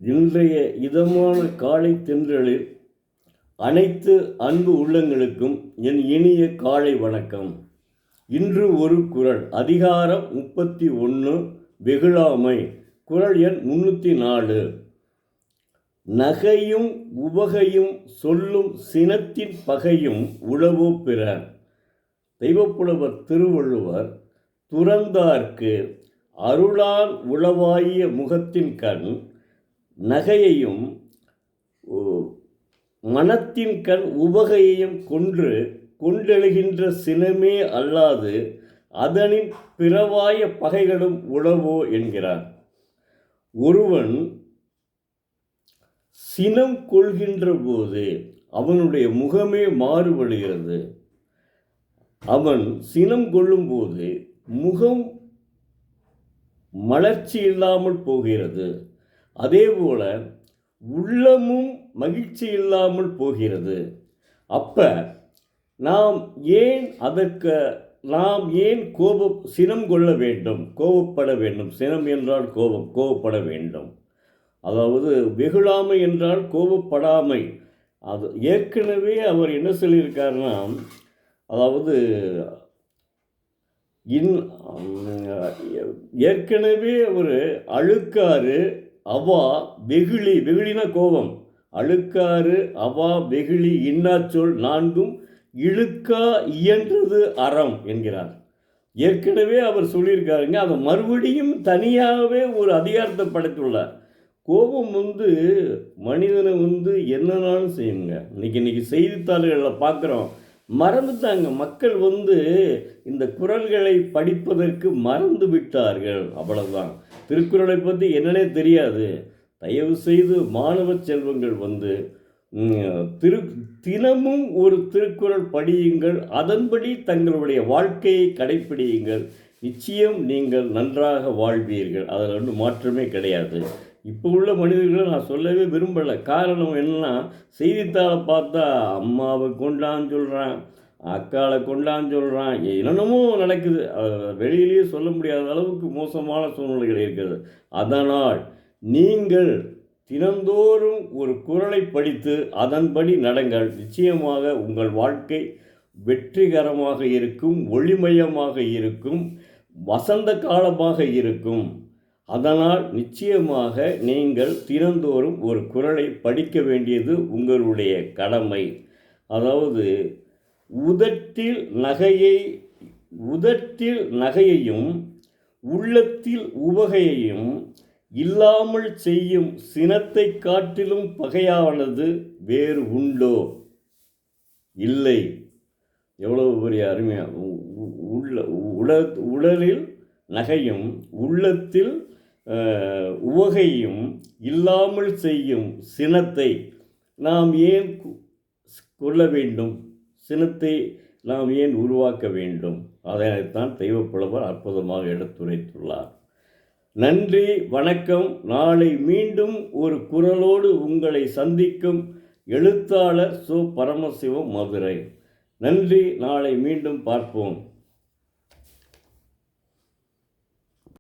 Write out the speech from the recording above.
இன்றைய இதமான காலை தென்றலில் அனைத்து அன்பு உள்ளங்களுக்கும் என் இனிய காலை வணக்கம். இன்று ஒரு குறள், அதிகாரம் 31, வெகுளாமை. குறள் எண் 304. நகையும் உவகையும் சொல்லும் சினத்தின் பகையும் உளவோ பிற. தெய்வப்புலவர் திருவள்ளுவர், துறந்தார்க்கு அருளான் உளவாகிய முகத்தின் கண் நகையையும் மனத்தின் கண் உவகையையும் கொண்டெழுகின்ற சினமே அல்லாது அதனின் பிறவாய பகைகளும் உளவோ என்கிறார். ஒருவன் சினம் கொள்கின்ற போது அவனுடைய முகமே மாறுபடுகிறது. அவன் சினம் கொள்ளும்போது முகம் மலர்ச்சி இல்லாமல் போகிறது. அதேபோல உள்ளமும் மகிழ்ச்சி இல்லாமல் போகிறது. நாம் ஏன் சினம் கொள்ள வேண்டும், கோபப்பட வேண்டும்? சினம் என்றால் கோபப்பட வேண்டும். அதாவது வெகுளாமை என்றால் கோபப்படாமை. அது ஏற்கனவே அவர் என்ன சொல்லியிருக்காருன்னா, அதாவது ஏற்கனவே ஒரு அழுக்காறு அவா வெகுளி, வெகுளினா கோபம், அழுக்காறு அவா வெகுளி இன்னாச்சொல் நான்கும் இழுக்கா இயன்றது அறம் என்கிறார். ஏற்கனவே அவர் சொல்லியிருக்காருங்க. அதை மறுபடியும் தனியாகவே ஒரு அதிகாரத்தை படைத்துள்ளார். கோபம் மனிதனை என்னன்னாலும் செய்யுங்க. இன்னைக்கு செய்தித்தாள்களில் பார்க்குறோம், மறந்துட்டாங்க. மக்கள் இந்த குறள்களை படிப்பதற்கு மறந்து விட்டார்கள், அவ்வளவுதான். திருக்குறளை பற்றி என்னன்னே தெரியாது. தயவு செய்து மாணவ செல்வங்கள் தினமும் ஒரு திருக்குறள் படியுங்கள், அதன்படி தங்களுடைய வாழ்க்கையை கடைப்பிடியுங்கள். நிச்சயம் நீங்கள் நன்றாக வாழ்வீர்கள். அதில் மாற்றமே கிடையாது. இப்போ உள்ள மனிதர்களை நான் சொல்லவே விரும்பலை. காரணம் என்னன்னா, செய்தித்தாளை பார்த்தா அம்மாவை கொண்டான்னு சொல்கிறான், அக்காளை கொண்டான்னு சொல்கிறான், என்னென்னமோ நடக்குது. வெளியிலேயே சொல்ல முடியாத அளவுக்கு மோசமான சூழ்நிலைகள் இருக்கிறது. அதனால் நீங்கள் தினந்தோறும் ஒரு குறளை படித்து அதன்படி நடங்கள். நிச்சயமாக உங்கள் வாழ்க்கை வெற்றிகரமாக இருக்கும், ஒளிமயமாக இருக்கும், வசந்த காலமாக இருக்கும். அதனால் நிச்சயமாக நீங்கள் தினந்தோறும் ஒரு குறளை படிக்க வேண்டியது உங்களுடைய கடமை. அதாவது உதட்டில் நகையையும் உள்ளத்தில் உவகையையும் இல்லாமல் செய்யும் சினத்தை காட்டிலும் பகையானது வேறு உண்டோ? இல்லை. எவ்வளவு பெரிய அருமையாக! உடலில் நகையும் உள்ளத்தில் உவகையும் இல்லாமல் செய்யும் சினத்தை நாம் ஏன் கொள்ள வேண்டும்? சினத்தை நாம் ஏன் உருவாக்க வேண்டும்? அதைத்தான் தெய்வப்புலவர் அற்புதமாக எடுத்துரைத்துள்ளார். நன்றி, வணக்கம். நாளை மீண்டும் ஒரு குறளோடு உங்களை சந்திக்கும் எழுத்தாளர் சு. பரமசிவம், மதுரை. நன்றி. நாளை மீண்டும் பார்ப்போம்.